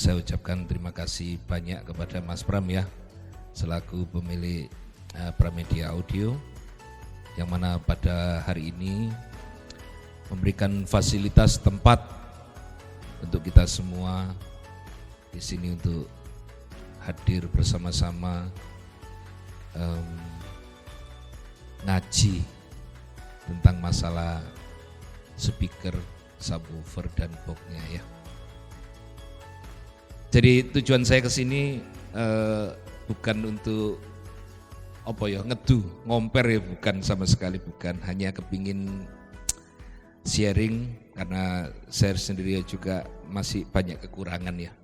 saya ucapkan terima kasih banyak kepada Mas Pram ya, selaku pemilik Pramedia Audio, yang mana pada hari ini memberikan fasilitas tempat untuk kita semua di sini untuk hadir bersama-sama ngaji tentang masalah speaker, subwoofer dan boxnya ya. Jadi tujuan saya ke sini bukan untuk ngedu, ngomper ya, bukan, sama sekali bukan, hanya kepingin sharing karena saya sendiri juga masih banyak kekurangan ya.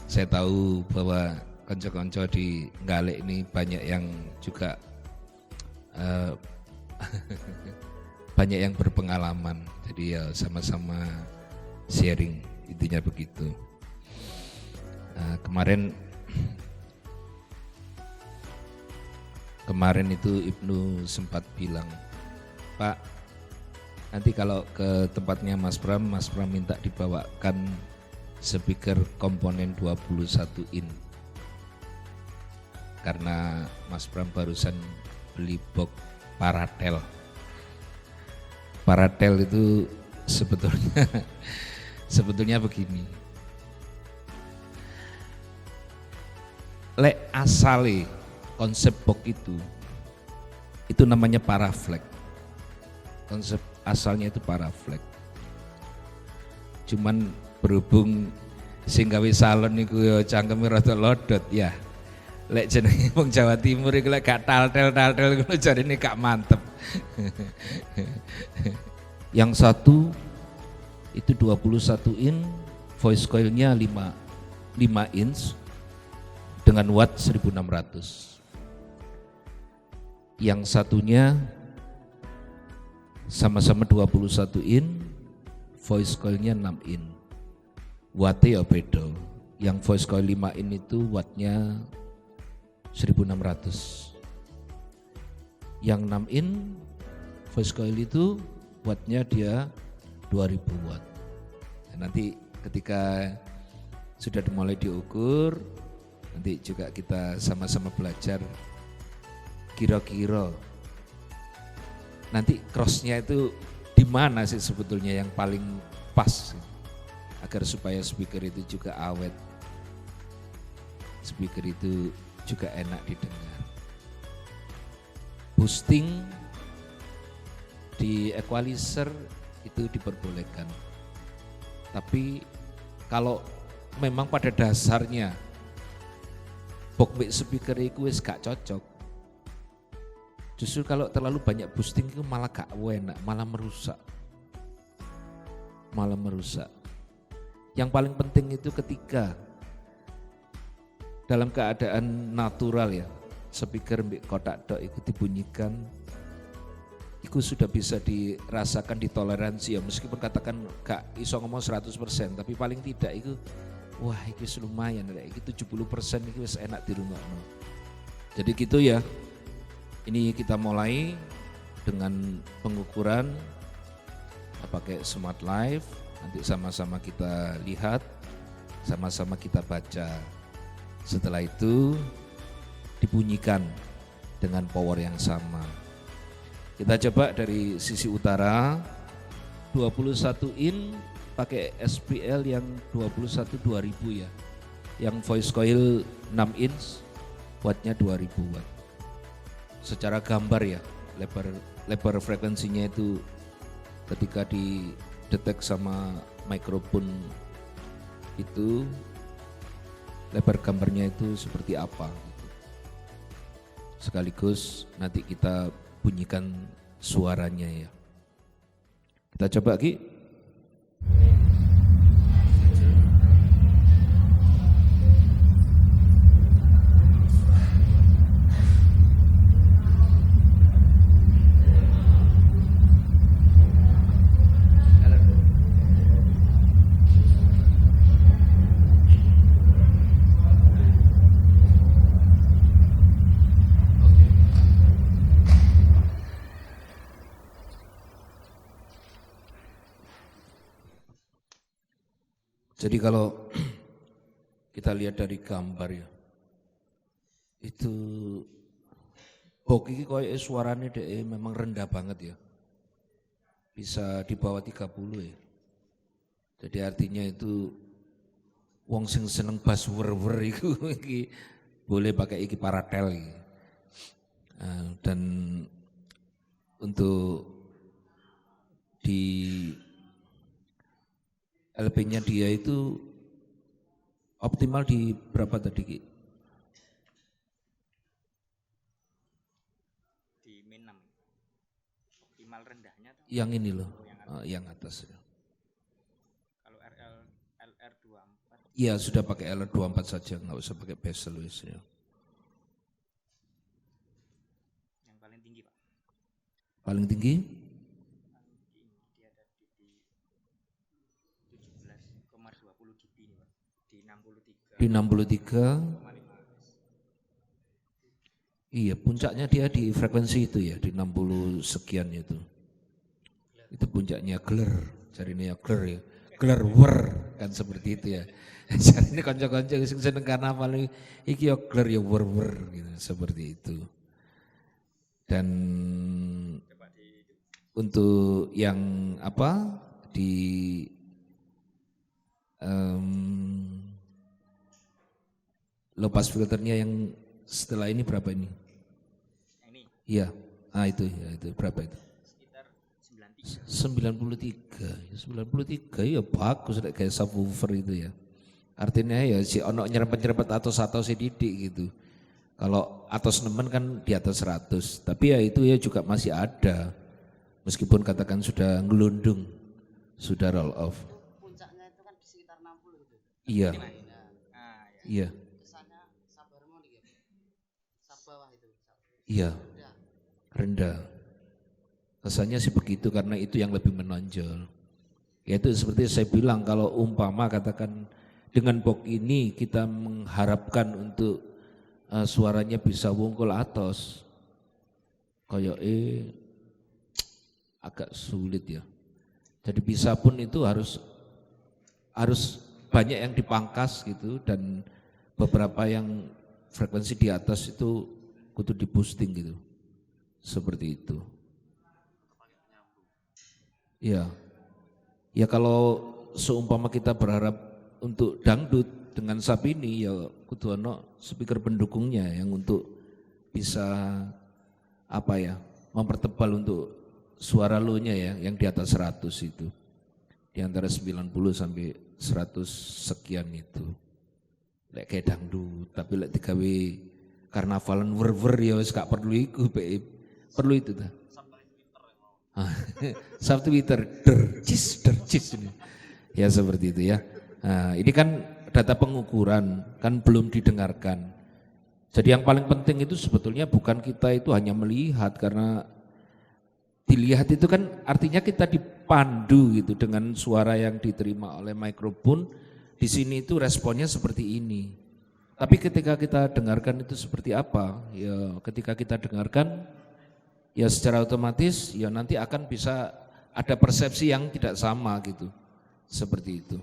Saya tahu bahwa konco-konco di Ngalek ini banyak yang juga banyak yang berpengalaman, jadi ya sama-sama sharing, intinya begitu. Kemarin itu Ibnu sempat bilang, Pak, nanti kalau ke tempatnya Mas Pram minta dibawakan speaker komponen 21 in. Karena Mas Pram barusan beli box Paratel. Paratel itu sebetulnya begini. Lek asale konsep box itu namanya Paraflex. Konsep asalnya itu Paraflex. Cuman berhubung sing gawe salon niku ya cangkeme rada lodot ya. Lek jenenge wong Jawa Timur iku lek gak tal-tel ngono jarine gak mantep. Yang satu itu 21 in, voice coil-nya 5 inch dengan watt 1600. Yang satunya sama-sama 21 in, voice coil-nya 6 in. Wattnya ya beda. Yang voice coil 5 in itu wattnya 1600. Yang 6 in voice coil itu wattnya dia 2000 watt. Dan nanti ketika sudah dimulai diukur, nanti juga kita sama-sama belajar kira-kira nanti crossnya itu di mana sih sebetulnya yang paling pas, agar supaya speaker itu juga awet, speaker itu juga enak didengar. Boosting di equalizer itu diperbolehkan, tapi kalau memang pada dasarnya box speaker itu wis gak cocok, justru kalau terlalu banyak boosting itu malah gak enak, malah merusak. Yang paling penting itu ketika dalam keadaan natural ya, speaker mbek kotak dok itu dibunyikan, itu sudah bisa dirasakan, ditoleransi ya, meskipun katakan gak iso ngomong 100%, tapi paling tidak itu wah itu lumayan, itu 70% itu enak dirungokno. Jadi gitu ya. Ini kita mulai dengan pengukuran pakai Smart Live, nanti sama-sama kita lihat, sama-sama kita baca. Setelah itu dibunyikan dengan power yang sama. Kita coba dari sisi utara, 21 in pakai SPL yang 21 2000 ya. Yang voice coil 6 inch, wattnya 2000 watt. Secara gambar ya, lebar frekuensinya itu ketika didetek sama mikrofon itu lebar gambarnya itu seperti apa gitu. Sekaligus nanti kita bunyikan suaranya ya. Kita coba Ki. Jadi kalau kita lihat dari gambar ya, itu box ini koyo suaranya memang rendah banget ya. Bisa di bawah 30 ya. Jadi artinya itu wong sing seneng bass wer-wer iku iki boleh pakai iki paratel iki. Dan untuk di LP-nya dia itu optimal di berapa tadi Ki? Di min 6. Optimal rendahnya tuh. Yang ini loh, yang atas. Kalau LR24. Iya sudah pakai LR24 saja, nggak usah pakai bezel ya. Yang paling tinggi Pak. Paling tinggi? Dia ada di 17,20 dB nih Pak. Di 63. Di 63. Iya, puncaknya dia di frekuensi itu ya, di 60 sekian itu. Itu puncaknya gler, jarine ya gler ya. Gler wer kan seperti itu ya. Jarine kanca-kanca sing seneng karnaval iki ya gler ya wer gitu, seperti itu. Dan untuk yang apa di low pass filternya yang setelah ini berapa ini? Yang ini Iya, itu ya itu berapa itu? sekitar 93. 93 ya bagus kayak subwoofer itu ya. Artinya ya si ono nyerempet-nyerempet atau si didik gitu. Kalau atas nemen kan di atas 100, tapi ya itu ya juga masih ada. Meskipun katakan sudah ngelundung, sudah roll off. Puncaknya itu kan di sekitar 60 gitu. Iya. ya. Iya. Kesannya sub harmoni ya. Sub bawah itu. Iya. Rendah. Kesannya sih begitu karena itu yang lebih menonjol. Yaitu seperti saya bilang kalau umpama katakan dengan box ini kita mengharapkan untuk suaranya bisa wungkul atos. Kayak agak sulit ya. Jadi bisa pun itu harus banyak yang dipangkas gitu dan beberapa yang frekuensi di atas itu kudu di boosting gitu. Seperti itu. Ya. Ya kalau seumpama kita berharap untuk dangdut dengan sub ini ya kudu ono speaker pendukungnya yang untuk bisa apa ya mempertebal untuk suara low-nya ya yang di atas 100 itu. Di antara 90 sampai 100 sekian itu. Lek kayak dangdut, tapi lek digawe karnavalan wer-wer ya wis gak perlu iku, perlu itu ta. Sub Twitter dercis ini. Ya seperti itu ya. Nah, ini kan data pengukuran kan belum didengarkan. Jadi yang paling penting itu sebetulnya bukan kita itu hanya melihat karena dilihat itu kan artinya kita dipandu gitu dengan suara yang diterima oleh mikrofon. Di sini itu responnya seperti ini. Tapi ketika kita dengarkan itu seperti apa? Ya ketika kita dengarkan ya secara otomatis ya nanti akan bisa ada persepsi yang tidak sama gitu. Seperti itu.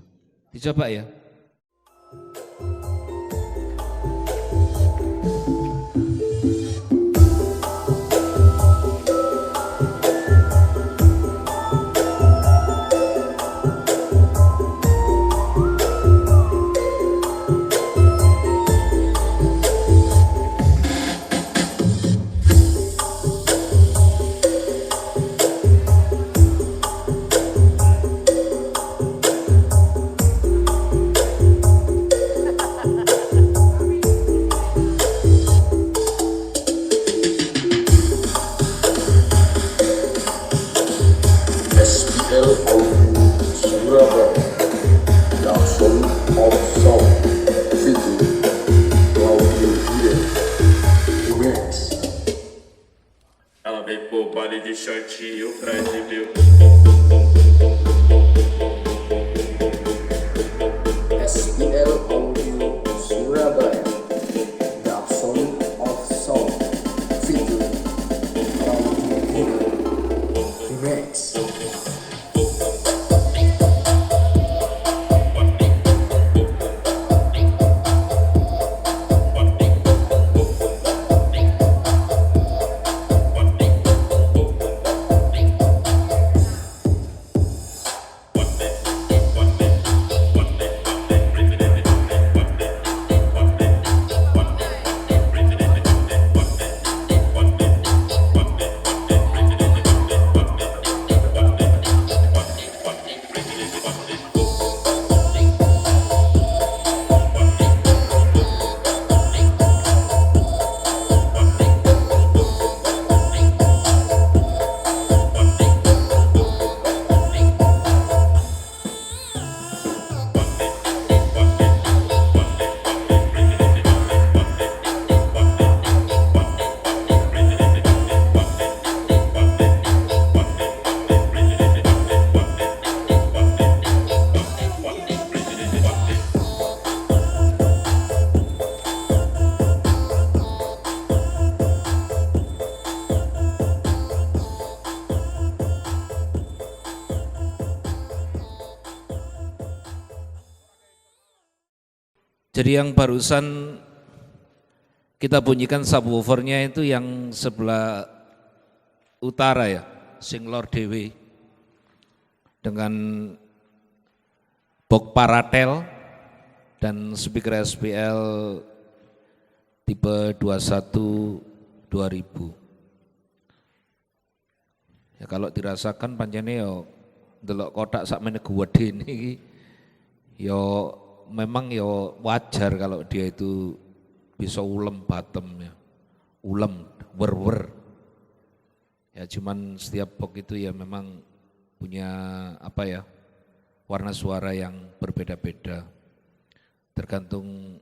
Dicoba ya. Ela vem pro baile de shortinho pra exibir SPL Audio Surabaya, The Song of Soul, featuring Claudio Hero, Remix. Jadi yang barusan kita bunyikan subwoofernya itu yang sebelah utara ya, sing lor dewe dengan box paratel dan speaker SPL tipe 21 2000. Ya kalau dirasakan pancene yo delok kotak sakmene gede niki yo memang yo wajar kalau dia itu bisa ulem bottomnya, ulem wer-wer. Ya cuman setiap box itu ya memang punya apa ya, warna suara yang berbeda-beda. Tergantung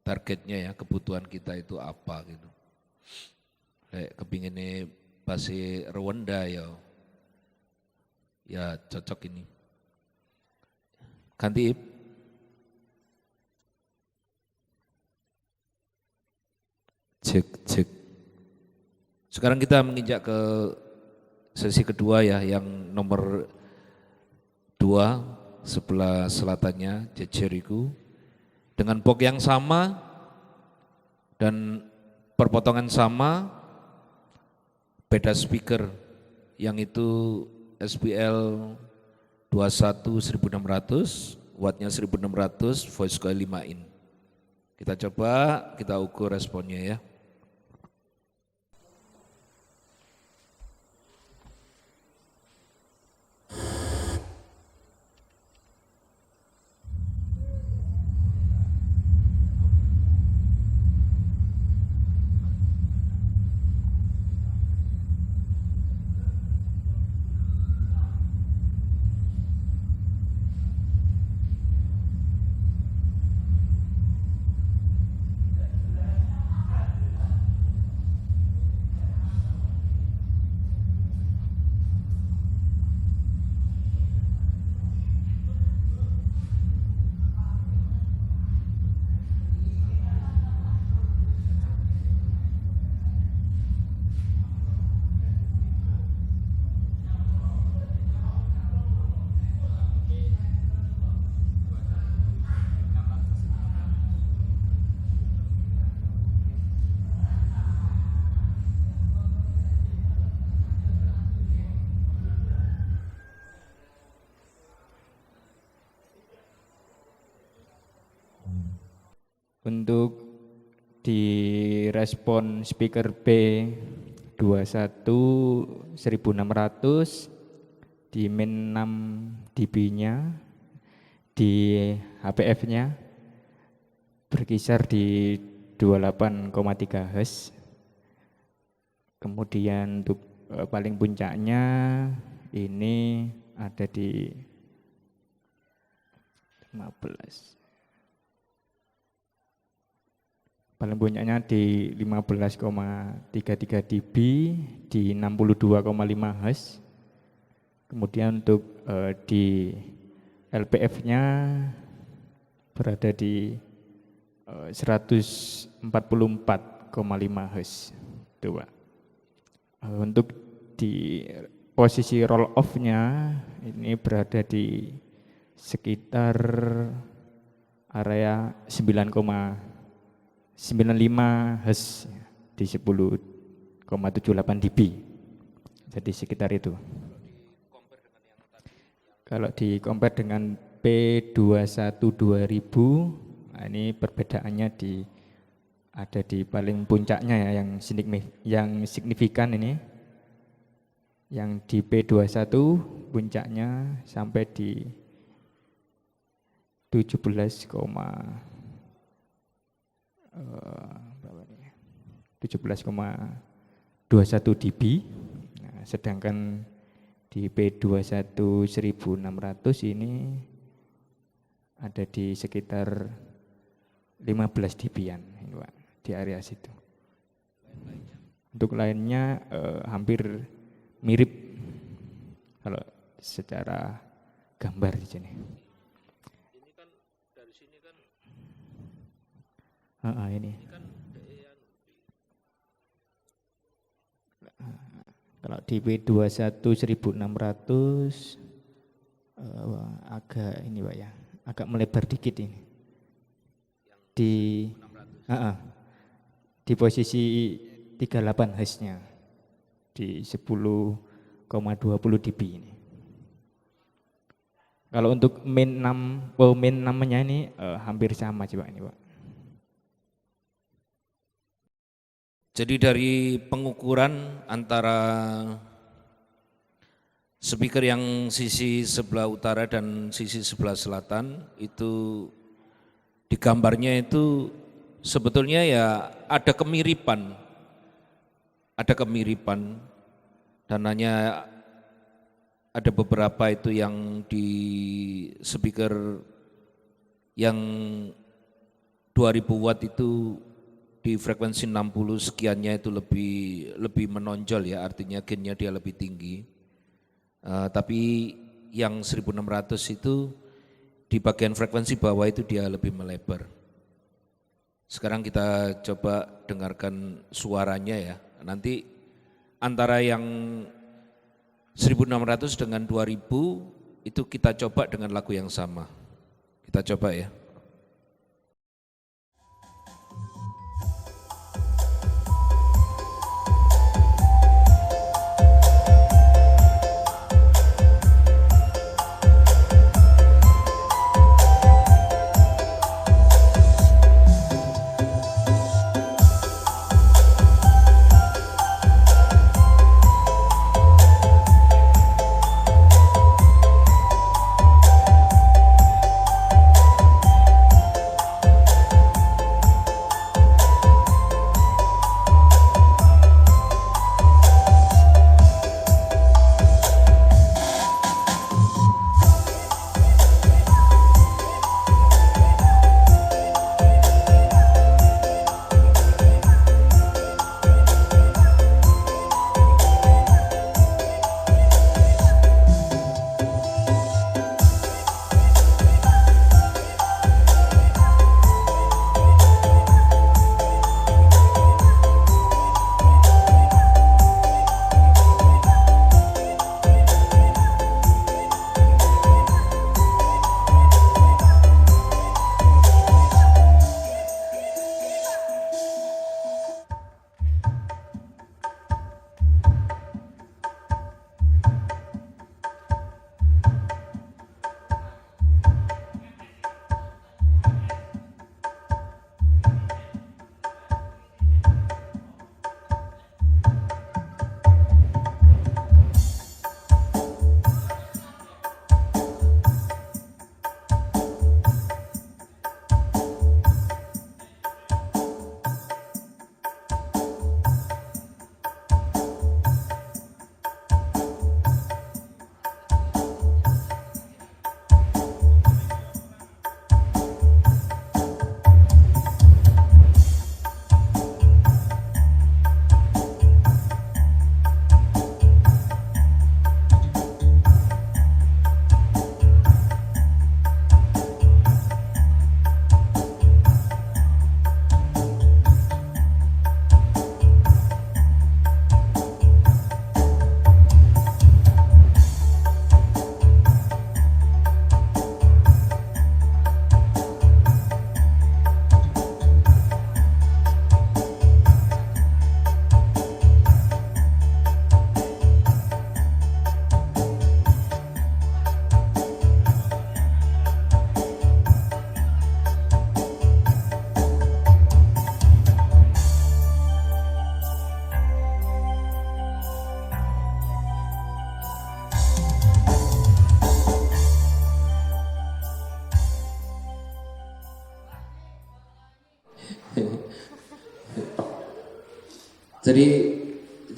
targetnya ya, kebutuhan kita itu apa gitu. Kayak kepinginnya basi rewenda ya cocok ini. Ganti Ip. Cek. Sekarang kita menginjak ke sesi kedua ya, yang nomor 2 sebelah selatannya Jericho dengan box yang sama dan perpotongan sama, beda speaker yang itu SPL 21 1600, wattnya 1600, voice coil 5 in. Kita coba, kita ukur responnya ya. Untuk di respon speaker B 21 1600 di min 6 dB-nya, di HPF-nya berkisar di 28,3 Hz. Kemudian untuk paling puncaknya ini ada di 15. Paling puncaknya di 15,33 dB di 62,5 Hz. Kemudian untuk di LPF-nya berada di 144,5 Hz. Itu, Pak. Untuk di posisi roll off-nya ini berada di sekitar area 9,95 Hz di 10,78 dB. Jadi sekitar itu. Kalau di compare dengan P21 2000, nah ini perbedaannya ada di paling puncaknya ya, yang signifikan ini. Yang di P21 puncaknya sampai di 17,21 dB. Nah, sedangkan di P21 1600 ini ada di sekitar 15 dB-an di area situ. Untuk lainnya hampir mirip kalau secara gambar di sini. Ini kan dari sini kan ini. Kalau di P21 1600 agak ini Pak ya, agak melebar dikit ini. di di posisi 38 Hz-nya di 10,20 dB ini. Kalau untuk min 6-nya ini hampir sama sih Pak ini Pak. Jadi dari pengukuran antara speaker yang sisi sebelah utara dan sisi sebelah selatan itu di gambarnya itu sebetulnya ya ada kemiripan dan hanya ada beberapa itu yang di speaker yang 2000 watt itu di frekuensi 60 sekiannya itu lebih menonjol ya, artinya gainnya dia lebih tinggi. Tapi yang 1600 itu di bagian frekuensi bawah itu dia lebih melebar. Sekarang kita coba dengarkan suaranya ya. Nanti antara yang 1600 dengan 2000 itu kita coba dengan lagu yang sama. Kita coba ya.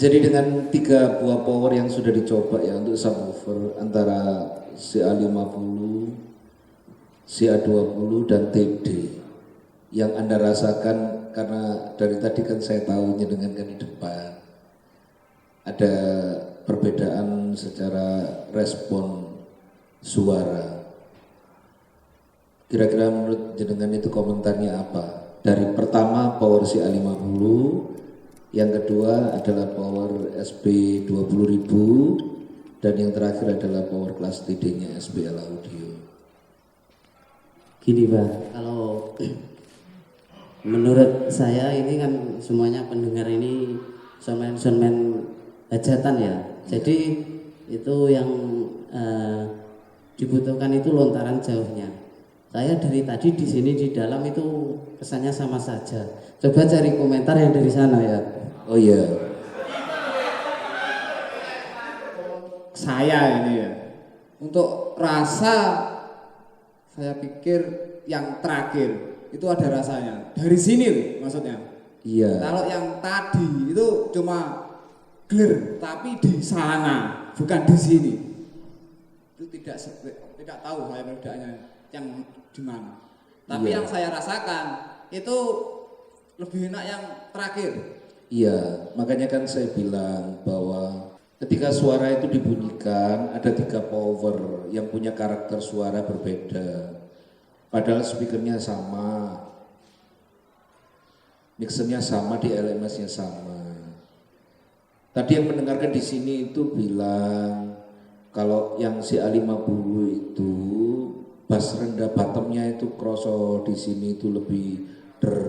Jadi dengan 3 buah power yang sudah dicoba ya untuk subwoofer antara CA50, CA20 dan TD yang Anda rasakan, karena dari tadi kan saya tahunya dengan kan di depan ada perbedaan secara respon suara. Kira-kira menurut jenengan itu komentarnya apa? Dari pertama power CA50, yang kedua adalah power SB 20.000 dan yang terakhir adalah power kelas TD-nya SBL Audio. Gini Pak, kalau Menurut saya ini kan semuanya pendengar ini soundman hajatan ya. Jadi itu yang dibutuhkan itu lontaran jauhnya. Saya dari tadi di sini di dalam itu kesannya sama saja. Coba cari komentar yang dari sana ya. Oh iya. Saya ini ya. Untuk rasa saya pikir yang terakhir itu ada rasanya. Dari sini loh maksudnya. Iya. Kalau yang tadi itu cuma clear tapi di sana bukan di sini. Itu tidak tahu saya bedanya yang di mana. Tapi Iya. yang saya rasakan itu lebih enak yang terakhir. Iya, makanya kan saya bilang bahwa ketika suara itu dibunyikan ada 3 power yang punya karakter suara berbeda. Padahal speakernya sama, mixernya sama, di LMS-nya sama. Tadi yang mendengarkan di sini itu bilang kalau yang si A50 itu bass rendah bottomnya itu kroso di sini itu lebih der.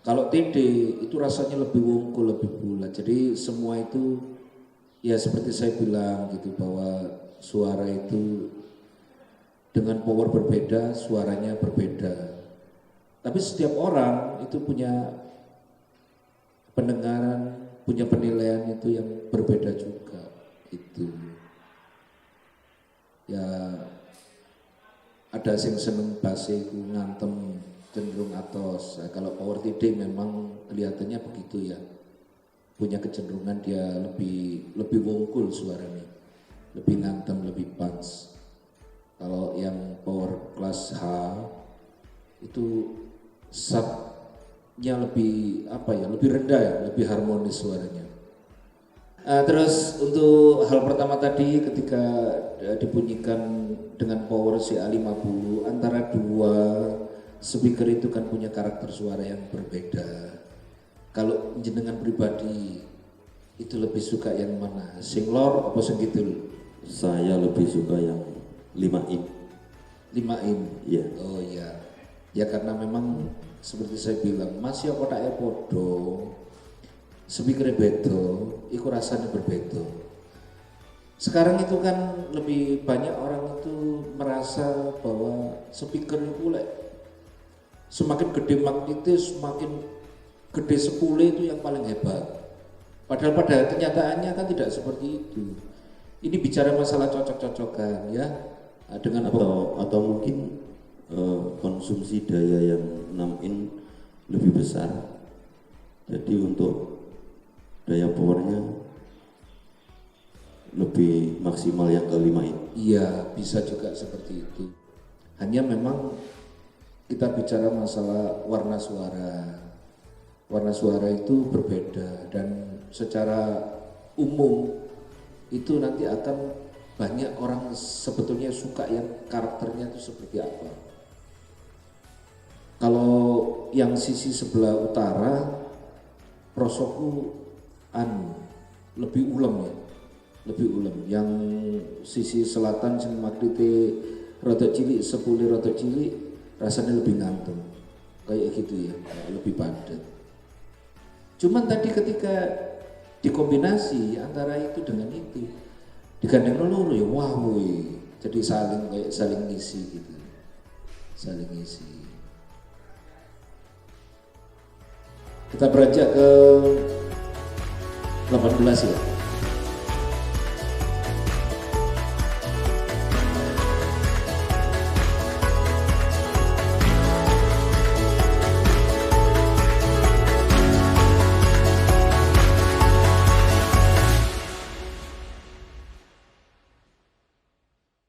Kalau TD itu rasanya lebih wongkul, lebih bulat. Jadi semua itu ya seperti saya bilang gitu bahwa suara itu dengan power berbeda, suaranya berbeda. Tapi setiap orang itu punya pendengaran, punya penilaian itu yang berbeda juga. Itu ya ada yang seneng bass iku ngantem cenderung atos. Nah, kalau power TD memang kelihatannya begitu ya, punya kecenderungan dia lebih wongkul suaranya, lebih ngantem, lebih punch. Kalau yang power class H itu subnya lebih lebih rendah ya, lebih harmonis suaranya. Terus untuk hal pertama tadi ketika dibunyikan dengan power CA50, antara 2 speaker itu kan punya karakter suara yang berbeda. Kalau jenengan pribadi itu lebih suka yang mana? Sing lor apa sing kidul? Saya lebih suka yang 5 in. 5 in. Iya. Oh iya. Ya karena memang seperti saya bilang, Mas ya kotaknya podo, speakernya beda, itu rasanya berbeda. Sekarang itu kan lebih banyak orang itu merasa bahwa speaker itu semakin gede magnetnya, semakin gede sepule itu yang paling hebat. Padahal pada kenyataannya kan tidak seperti itu. Ini bicara masalah cocok-cocokan ya, dengan Atau mungkin konsumsi daya yang 6 in lebih besar. Jadi untuk daya powernya lebih maksimal yang ke 5 in. Iya, bisa juga seperti itu. Hanya memang kita bicara masalah warna suara. Warna suara itu berbeda dan secara umum itu nanti akan banyak orang sebetulnya suka yang karakternya itu seperti apa. Kalau yang sisi sebelah utara, prosoku lebih ulem ya, lebih ulem. Yang sisi selatan sing magnete rada cilik, sepule rada cilik, rasanya lebih ngantem, kayak gitu ya, lebih padat. Cuman tadi ketika dikombinasi antara itu dengan itu, digandeng loro ya wah woi, jadi saling ngisi gitu, saling ngisi. Kita beranjak ke 18 ya.